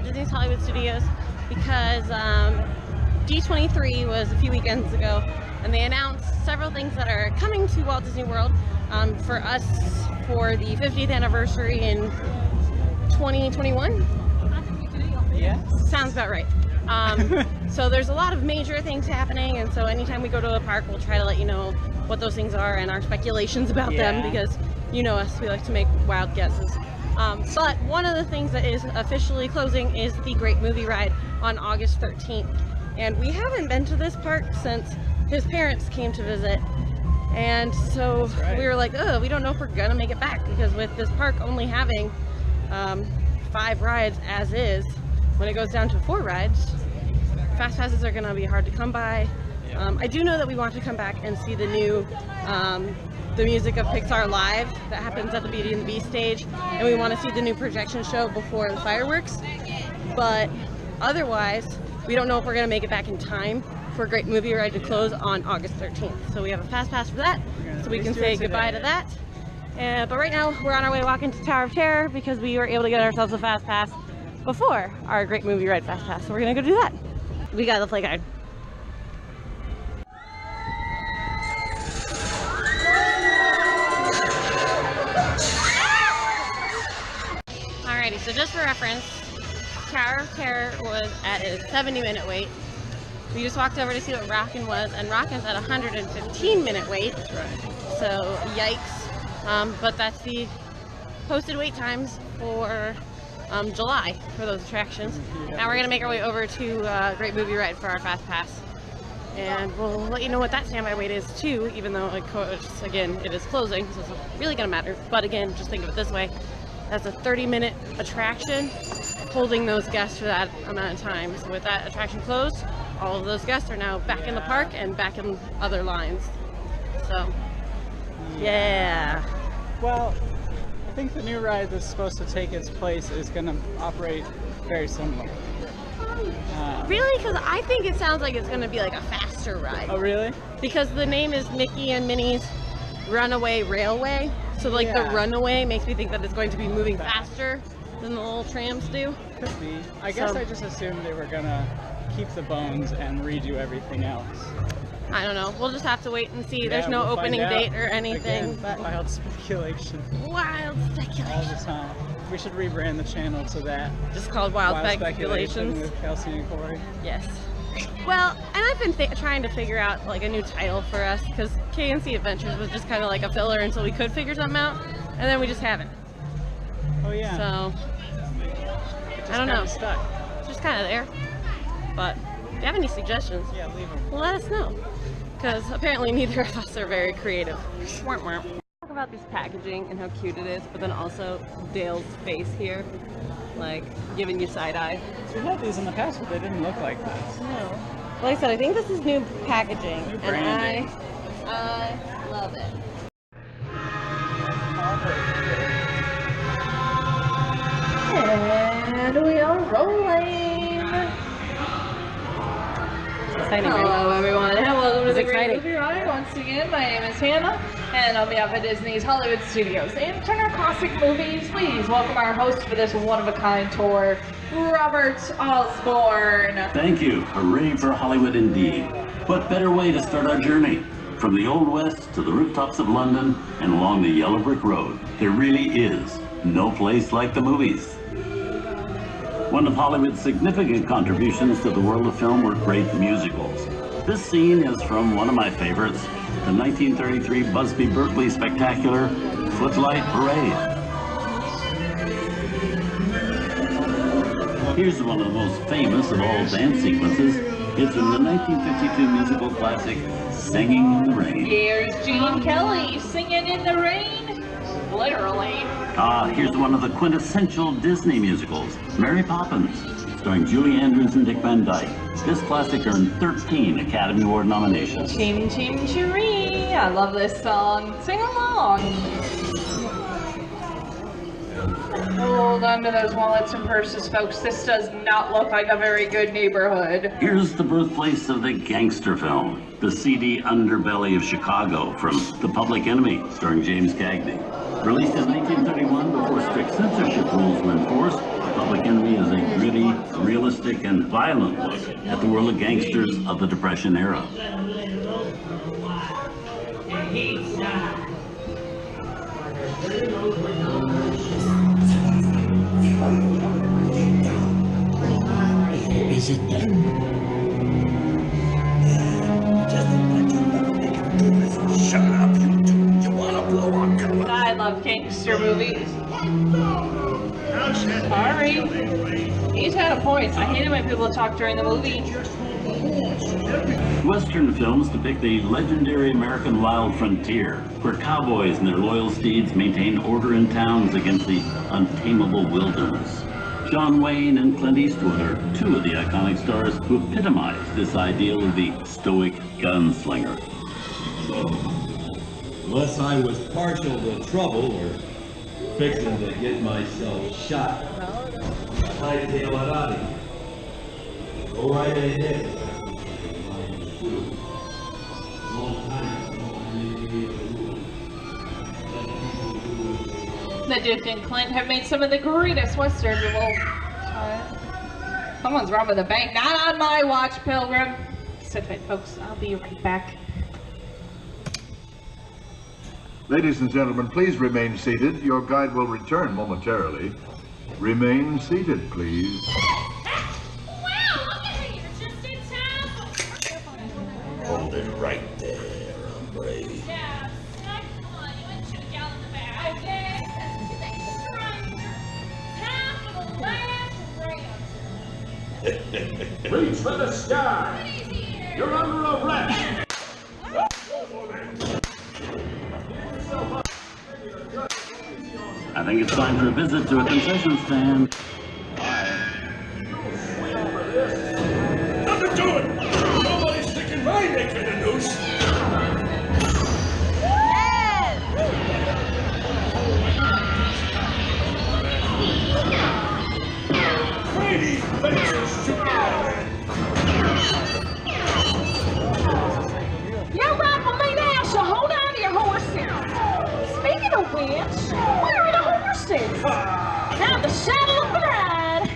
at Disney's Hollywood Studios because D23 was a few weekends ago, and they announced several things that are coming to Walt Disney World for us for the 50th anniversary in 2021. Yes. Sounds about right. So there's a lot of major things happening, and so anytime we go to a park, we'll try to let you know what those things are and our speculations about them, because you know us, we like to make wild guesses. But one of the things that is officially closing is the Great Movie Ride on August 13th. And we haven't been to this park since his parents came to visit. And so we were like, oh, we don't know if we're gonna make it back, because with this park only having 5 rides as is, when it goes down to 4 rides, fast passes are gonna be hard to come by. I do know that we want to come back and see the new the Music of Pixar Live that happens at the Beauty and the Beast stage, and we want to see the new projection show before the fireworks. But otherwise, we don't know if we're going to make it back in time for Great Movie Ride to close on August 13th. So we have a fast pass for that, so we can say goodbye to that. But right now, we're on our way walking to Tower of Terror because we were able to get ourselves a fast pass before our Great Movie Ride fast pass. So we're going to go do that. We got the play guide. Alrighty, so just for reference, Tower of Terror was at a 70-minute wait. We just walked over to see what Rockin' was, and Rockin's at a 115-minute wait. That's right. So, yikes. But that's the posted wait times for July for those attractions. Now we're going to make our way over to Great Movie Ride for our Fast Pass. And we'll let you know what that standby wait is too, even though, again, it is closing, so it's not really going to matter. But again, just think of it this way. That's a 30-minute attraction holding those guests for that amount of time. So with that attraction closed, all of those guests are now back in the park and back in other lines. So, yeah. Well, I think the new ride that's supposed to take its place is going to operate very similar. Really? Because I think it sounds like it's going to be like a faster ride. Oh, really? Because the name is Mickey and Minnie's Runaway Railway. So like the runaway makes me think that it's going to be moving faster than the little trams do. Could be. I guess I just assumed they were gonna keep the bones and redo everything else. I don't know. We'll just have to wait and see. There's no opening date or anything. Again, but wild speculation. Wild speculation. All the time. We should rebrand the channel to that. Just called Wild Speculations. With Kelsey and Cory. Yes. Well, and I've been trying to figure out like a new title for us, because K&C Adventures was just kind of like a filler until we could figure something out, and then we just haven't. Oh yeah. So I don't know. Stuck. It's just kind of there. But if you have any suggestions, leave them. Let us know, because apparently neither of us are very creative. Talk about this packaging and how cute it is, but then also Dale's face here, like giving you side eye. We had these in the past, but they didn't look like this. No. Like I said, I think this is new packaging, New branding. and I love it. And we are rolling. Hello everyone, and welcome to the Great Movie Ride. Once again, my name is Hannah, and on behalf of Disney's Hollywood Studios and Turner Classic Movies, please welcome our host for this one-of-a-kind tour, Robert Osborne. Thank you. Hooray for Hollywood indeed. What better way to start our journey? From the Old West to the rooftops of London and along the yellow brick road, there really is no place like the movies. One of Hollywood's significant contributions to the world of film were great musicals. This scene is from one of my favorites, the 1933 Busby Berkeley spectacular, Footlight Parade. Here's one of the most famous of all dance sequences. It's from the 1952 musical classic, Singing in the Rain. Here's Gene Kelly singing in the rain, literally. Here's one of the quintessential Disney musicals, Mary Poppins, starring Julie Andrews and Dick Van Dyke. This classic earned 13 Academy Award nominations. Chim Chim Cheree, I love this song. Sing along. Hold on to those wallets and purses, folks. This does not look like a very good neighborhood. Here's the birthplace of the gangster film, the seedy underbelly of Chicago, from The Public Enemy, starring James Cagney. Released in 1931 before strict censorship rules were enforced, Public Enemy is a gritty, realistic and violent look at the world of gangsters of the Depression era. Is it done? Shut up, you two. You wanna blow up? I love gangster movies. Sorry. He's had a point. I hate it when people talk during the movie. Western films depict the legendary American wild frontier, where cowboys and their loyal steeds maintain order in towns against the untamable wilderness. John Wayne and Clint Eastwood are two of the iconic stars who epitomize this ideal of the stoic gunslinger. Unless I was partial to trouble or fixing to get myself shot, I'd tail it out of here. Go right ahead. The Duke and Clint have made some of the greatest westerns. Someone's robbing the bank. Not on my watch, Pilgrim. Sit tight, folks. I'll be right back. Ladies and gentlemen, please remain seated. Your guide will return momentarily. Remain seated, please. Hold it right there, Br'er. Reach for the sky! You're under arrest! I think it's time for a visit to a concession stand. Nothing to it! Nobody's sticking my neck in a noose! Pretty faces, You're right for me now, so hold on to your horses. Speaking of which, where are the horses? Time to saddle up the ride.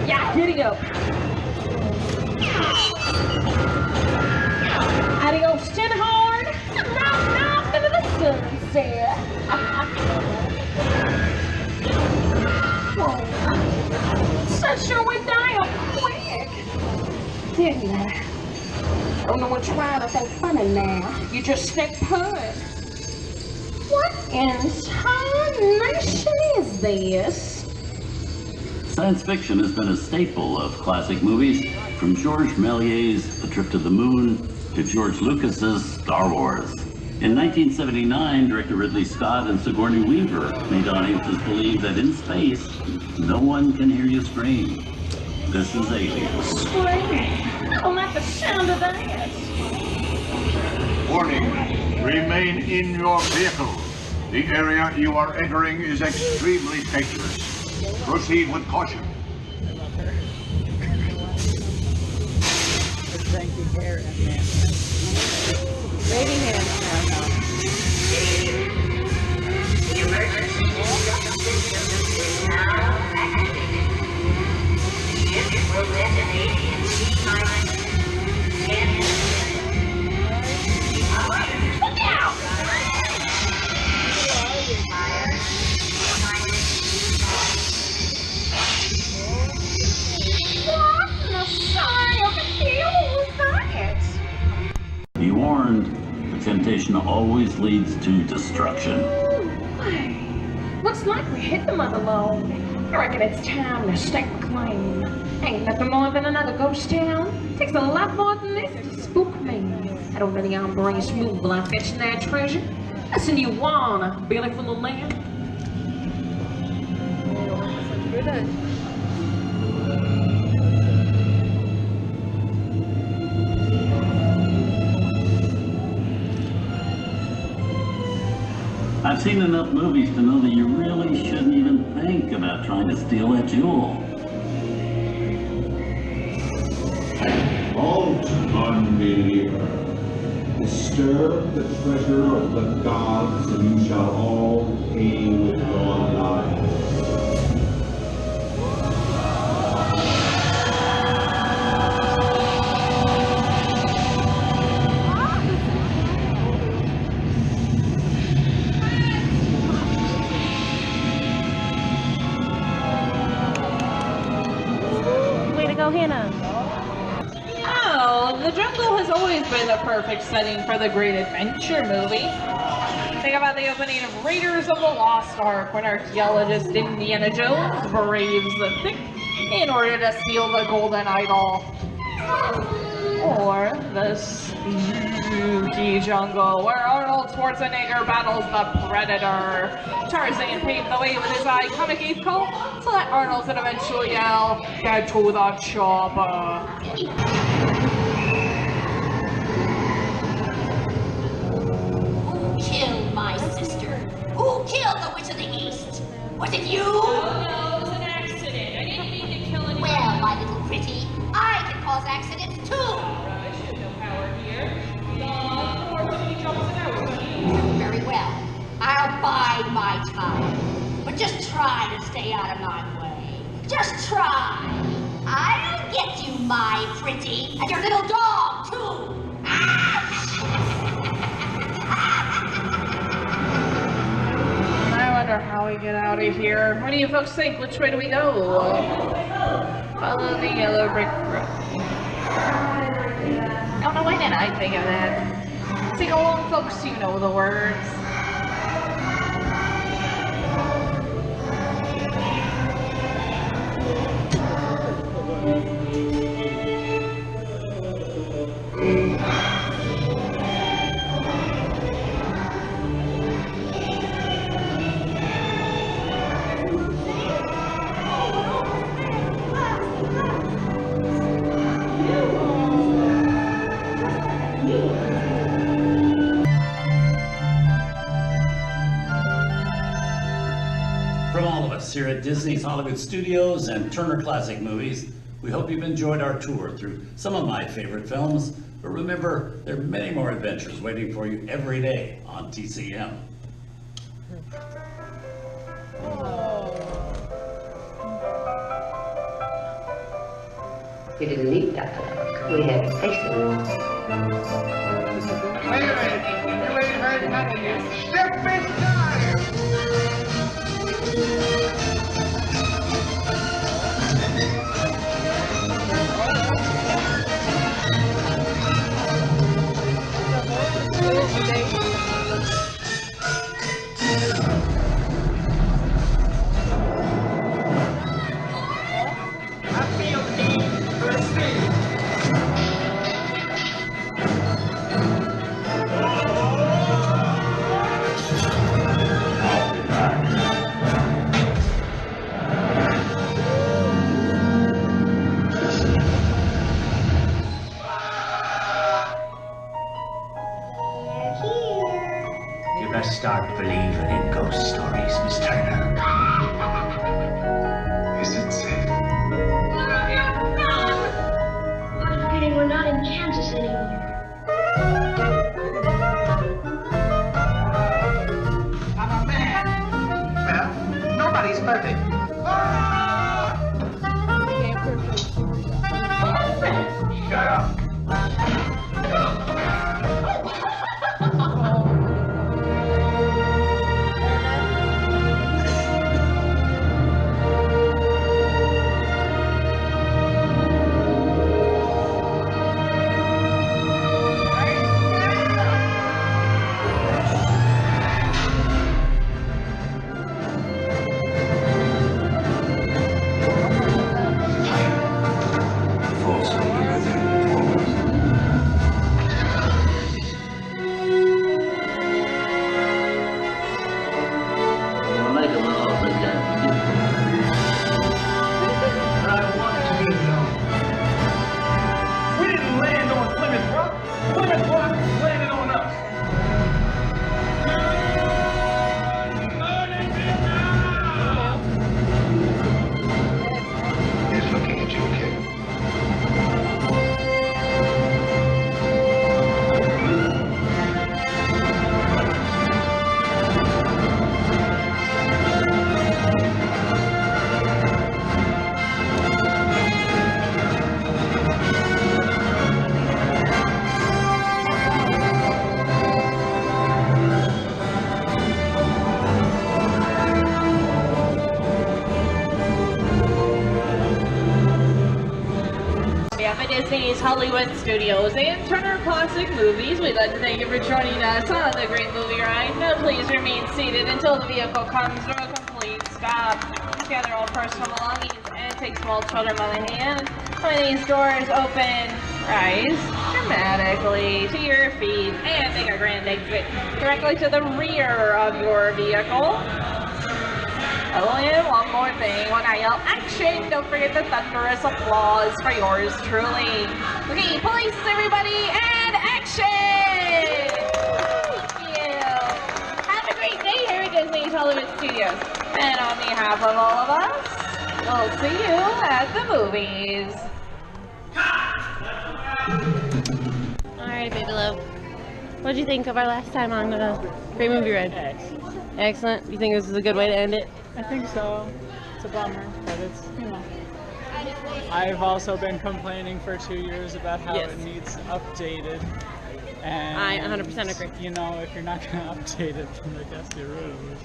Yeah, giddy up. Adios, tin horn. Knock off into the sunset. Whoa. Such sure we die up quick. Didn't I? Don't know what you're riding so funny now. You just stay put. What in tarnation is this? Science fiction has been a staple of classic movies, from George Méliès's A Trip to the Moon to George Lucas's Star Wars. In 1979, director Ridley Scott and Sigourney Weaver made audiences believe that in space, no one can hear you scream. This is Alien. Screaming. I don't like the sound of that. Warning, remain in your vehicle. The area you are entering is extremely dangerous. Proceed with caution. Waving hands. Look out! What in the sign of the hell was that? Be warned, the temptation always leads to destruction. Looks like we hit the mother lode. I reckon it's time to stake a claim. Ain't nothing more than another ghost town. Takes a lot more than this to spook me. I don't really embrace move like fetching that treasure. Listen, you wanna, Billy full of land. I've seen enough movies to know that you really shouldn't even think about trying to steal that jewel. Halt, unbeliever. Disturb the treasure of the gods, and you shall all pay with your lives. go, Hannah. Oh, the jungle has always been the perfect setting for the great adventure movie. Think about the opening of Raiders of the Lost Ark when archaeologist Indiana Jones braves the thick in order to steal the golden idol. Or the spooky jungle where Arnold Schwarzenegger battles the Predator. Tarzan paved the way with his iconic eighth call so that Arnold could eventually yell, "Get to the chopper." Who killed my sister? Who killed the Witch of the East? Was it you? Oh no, it was an accident. I didn't mean to kill anyone. Well, my little pretty, I can cause accidents too. I should have no power here. Very well. I'll bide my time. But just try to stay out of my way. Just try. I'll get you, my pretty, and your little dog too. I wonder how we get out of here. What do you folks think? Which way do we go? Follow the yellow brick road. Oh no, why didn't I think of that? Sing along, folks, you know the words. From all of us here at Disney's Hollywood Studios and Turner Classic Movies, we hope you've enjoyed our tour through some of my favorite films. But remember, there are many more adventures waiting for you every day on TCM. We didn't need that. We had patience. Wait a minute. You ain't heard nothing yet. Step inside! I feel the need for speed. You best start believing in ghost stories, Miss Turner. Is it safe? I'm forgetting we're not in Kansas anymore. I'm a man. Well, nobody's perfect. Shut up. behalf of Disney's Hollywood Studios and Turner Classic Movies, we'd like to thank you for joining us on the Great Movie Ride. Now please remain seated until the vehicle comes to a complete stop. Gather all personal belongings and take small children by the hand. When these doors open, rise dramatically to your feet and make a grand exit directly to the rear of your vehicle. Oh, and one more thing, when I yell action, don't forget the thunderous applause for yours truly. Okay, police, everybody, and action! Thank you. Have a great day here at Disney's Hollywood Studios. And on behalf of all of us, we'll see you at the movies. Alright, baby love. What did you think of our last time on the Great Movie Ride? Excellent. You think this is a good way to end it? I think so. It's a bummer, but it's, you know. I've also been complaining for 2 years about how it needs updated. And I 100% agree. You know, if you're not going to update it, then I guess you're rude.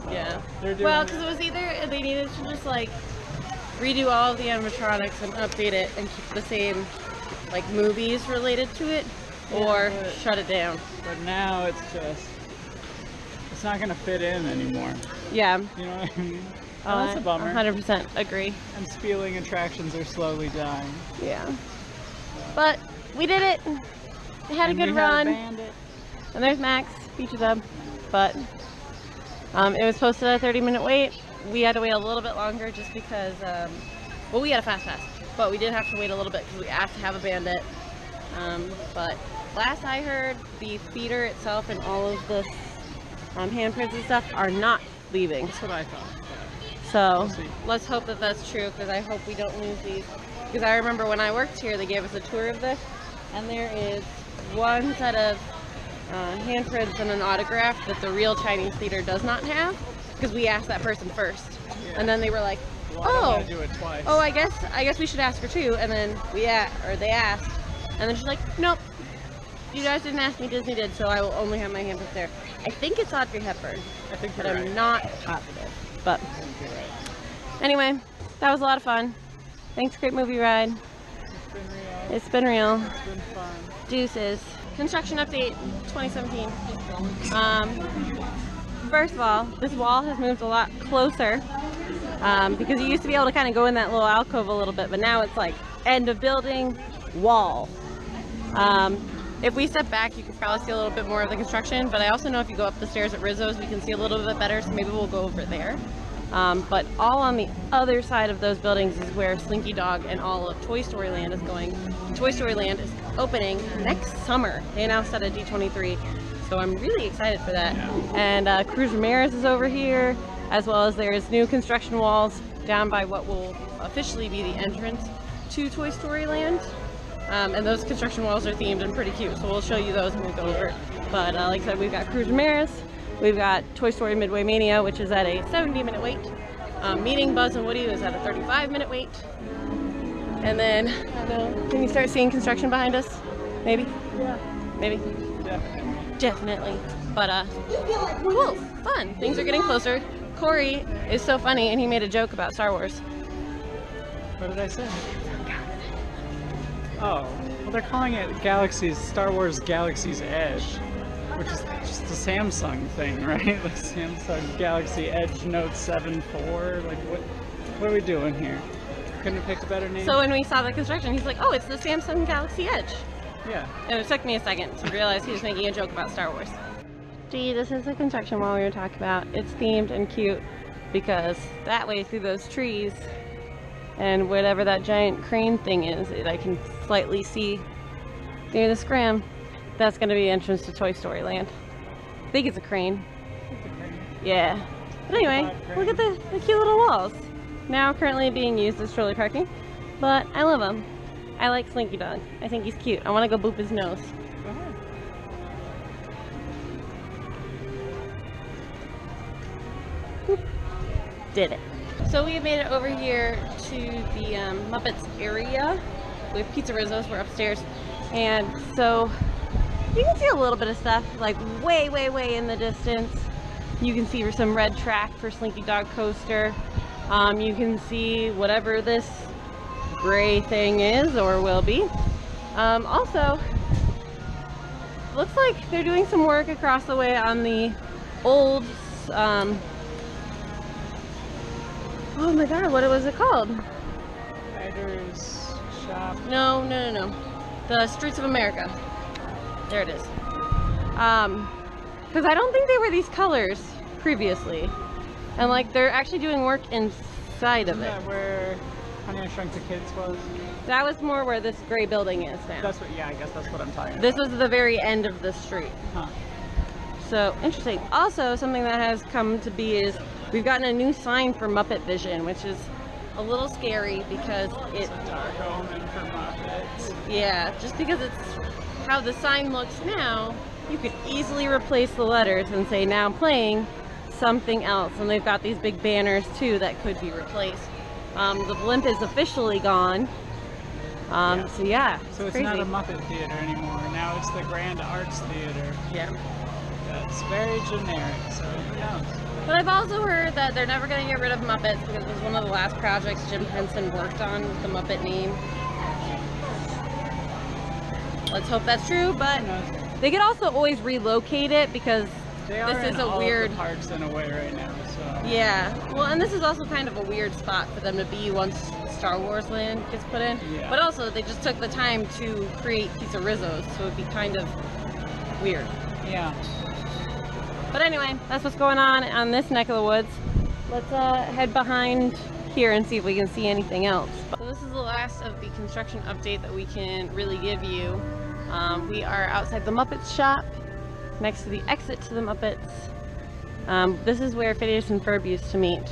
So Yeah. Well, because it was either they needed to just like redo all of the animatronics and update it and keep the same like movies related to it, or shut it down. But now it's just, it's not going to fit in anymore. Yeah. You know what I mean? Oh, that's a bummer. 100% agree. And spieling attractions are slowly dying. Yeah. But we did it. We had a good run. And there's Max, Feature Dub. But it was posted at a 30-minute wait. We had to wait a little bit longer just because, well, we had a fast pass, but we did have to wait a little bit because we asked to have a bandit. But last I heard, the theater itself and all of the handprints and stuff are not leaving. That's what I thought. So let's hope that that's true, because I hope we don't lose these. Because I remember when I worked here, they gave us a tour of this, and there is one set of handprints and an autograph that the real Chinese theater does not have, because we asked that person first, and then they were like, well, I don't want to do it twice. oh, I guess we should ask her too. And then they asked, and then she's like, nope, you guys didn't ask me, Disney did, so I will only have my handprint there. I think it's Audrey Hepburn, but I'm not positive. But anyway, that was a lot of fun. Thanks, Great Movie Ride. It's been real. It's been fun. Deuces. Construction update 2017. First of all, this wall has moved a lot closer because you used to be able to kind of go in that little alcove a little bit, but now it's like end of building, wall. If we step back, you can probably see a little bit more of the construction, but I also know if you go up the stairs at Rizzo's, we can see a little bit better, so maybe we'll go over there. But all on the other side of those buildings is where Slinky Dog and all of Toy Story Land is going. Toy Story Land is opening next summer. They announced that at D23, so I'm really excited for that. And Cruz Ramirez is over here, as well as there's new construction walls down by what will officially be the entrance to Toy Story Land. And those construction walls are themed and pretty cute, so we'll show you those when we go over it. But like I said, we've got Cruz Ramirez, we've got Toy Story Midway Mania, which is at a 70-minute wait. Meeting Buzz and Woody is at a 35-minute wait. And then, I don't know, can you start seeing construction behind us? Maybe? Yeah. Maybe? Definitely. Definitely. But, cool, fun. Things are getting closer. Cory is so funny, and he made a joke about Star Wars. What did I say? Oh, well, they're calling it Star Wars Galaxy's Edge, which is just a Samsung thing, right? Like Samsung Galaxy Edge Note 7 IV. Like, what are we doing here? Couldn't have picked a better name. So when we saw the construction, he's like, oh, it's the Samsung Galaxy Edge. Yeah. And it took me a second to realize he was making a joke about Star Wars. Gee, this is the construction wall we were talking about. It's themed and cute because that way through those trees and whatever that giant crane thing is, I can slightly see near the scram. That's going to be the entrance to Toy Story Land. I think it's a crane. Yeah. But anyway, look at the cute little walls. Now currently being used as trolley parking, but I love them. I like Slinky Dog. I think he's cute. I want to go boop his nose. Go ahead. Boop. Did it. So we have made it over here to the Muppets area with Pizza Rizzo's. We're upstairs, and so you can see a little bit of stuff like way in the distance. You can see some red track for Slinky Dog coaster. You can see whatever this gray thing is or will be. Also, looks like they're doing some work across the way on the old, oh my god, what was it called? Writer's Shop. No. The Streets of America. There it is. Because I don't think they were these colors previously. And like, they're actually doing work inside of it. Isn't that where Honey, I Shrunk the Kids was? That was more where this gray building is now. That's what, yeah, I guess that's what I'm talking about. This was the very end of the street. Huh. So, interesting. Also, something that has come to be is we've gotten a new sign for Muppet Vision, which is a little scary because it's a dark omen for Muppets. Yeah, just because it's how the sign looks now, you could easily replace the letters and say now playing something else. And they've got these big banners too that could be replaced. The blimp is officially gone. So yeah, so it's crazy. not a Muppet Theater anymore. Now it's the Grand Arts Theater. Yeah. That's very generic, so who knows? But I've also heard that they're never going to get rid of Muppets because it was one of the last projects Jim Henson worked on with the Muppet name. Let's hope that's true, but they could also always relocate it because this is a weird parks in a way right now. So yeah, well, and this is also kind of a weird spot for them to be once Star Wars Land gets put in. Yeah. But also they just took the time to create Pizza Rizzo's, so it'd be kind of weird. Yeah. But anyway, that's what's going on this neck of the woods. Let's head behind here and see if we can see anything else. So this is the last of the construction update that we can really give you. We are outside the Muppets shop, next to the exit to the Muppets. This is where Phineas and Ferb used to meet,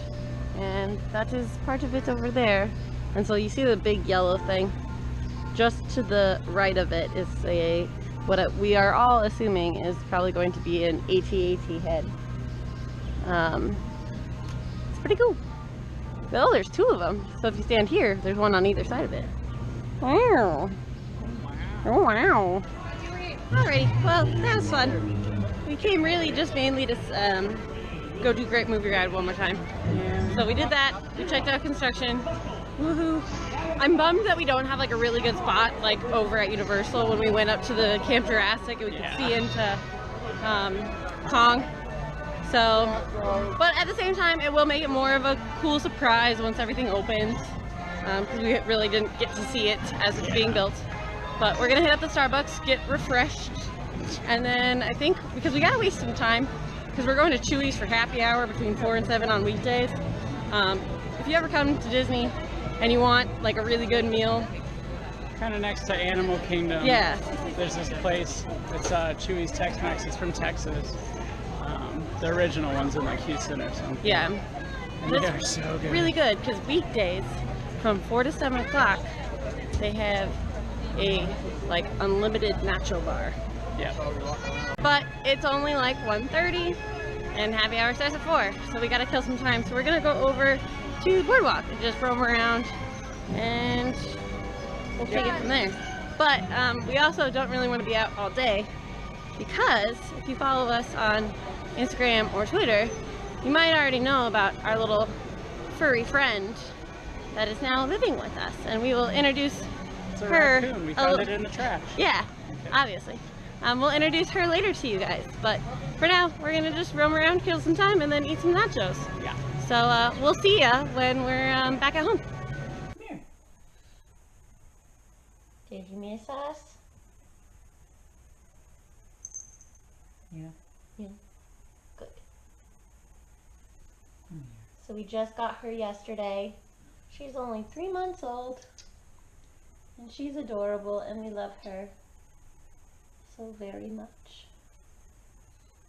and that is part of it over there. And so you see the big yellow thing. Just to the right of it is what we are all assuming is probably going to be an AT-AT head. It's pretty cool. Oh, there's two of them. So if you stand here, there's one on either side of it. Wow. Oh, wow. Alrighty, well, that was fun. We came really just mainly to go do Great Movie Ride one more time. Yeah. So we did that. We checked out construction. Woohoo. I'm bummed that we don't have like a really good spot like over at Universal when we went up to the Camp Jurassic and we could see into Kong. So, but at the same time, it will make it more of a cool surprise once everything opens, because we really didn't get to see it as it's being built. But we're gonna hit up the Starbucks, get refreshed, and then I think, because we gotta waste some time, because we're going to Chewy's for happy hour between 4 and 7 on weekdays. If you ever come to Disney and you want like a really good meal, kind of next to Animal Kingdom. Yeah. There's this place. It's Chewy's Tex-Mex. It's from Texas. The original one's in like Houston or something. Yeah. And they're so good. Really good, because weekdays from 4 to 7 o'clock they have a like unlimited nacho bar. Yeah. But it's only like 1:30 and happy hour starts at 4, so we gotta kill some time. So we're gonna go over to the boardwalk and just roam around and we'll take it from there. But we also don't really want to be out all day, because if you follow us on Instagram or Twitter, you might already know about our little furry friend that is now living with us, and we will introduce her. Raccoon. We found it in the trash. Yeah, okay. Obviously. We'll introduce her later to you guys, but for now, we're gonna just roam around, kill some time, and then eat some nachos. Yeah. So we'll see ya when we're back at home. Come here. Did you miss us? Yeah. Yeah. Good. So we just got her yesterday. She's only 3 months old, and she's adorable, and we love her so very much.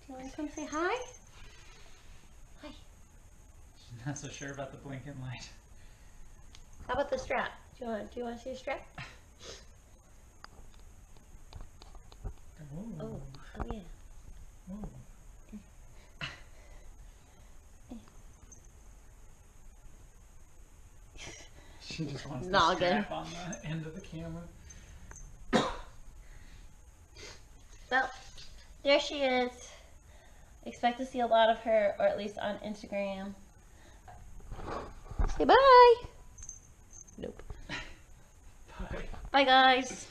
Do you want to come say hi? Hi. She's not so sure about the blinking light. How about the strap? Do you want to see the strap? Oh yeah. She just wants Noggin. the strap on the end of the camera. Well, there she is. Expect to see a lot of her, or at least on Instagram. Say bye. Nope. Bye, guys.